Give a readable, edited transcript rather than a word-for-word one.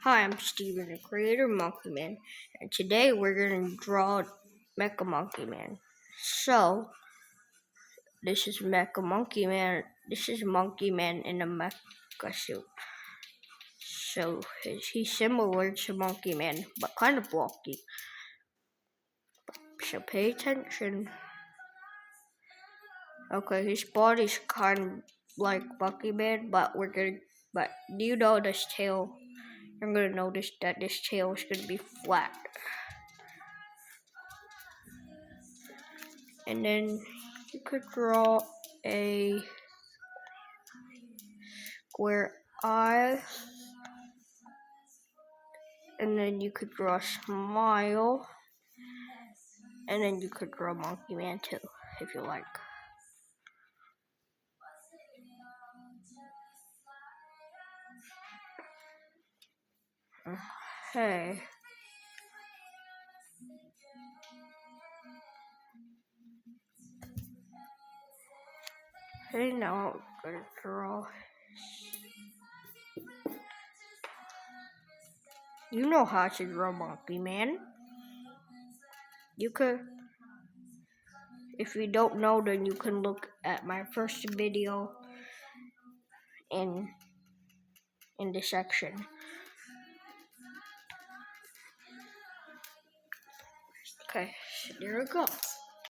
Hi, I'm Steven, the creator of Monkey Man, and today we're going to draw Mecha Monkey Man. So, this is Mecha Monkey Man. This is Monkey Man in a mecha suit. So, he's similar to Monkey Man, but kind of bulky. So, pay attention. Okay, his body's kind of like Monkey Man, but do you know this tail? You're gonna notice that this tail is gonna be flat. And then you could draw a square eye, and then you could draw a smile, and then you could draw Monkey Man too, if you like. Hey. Hey, now I'm gonna draw. You know how to draw Monkey Man. You could, if you don't know, then you can look at my first video in the section. Okay, so there we go.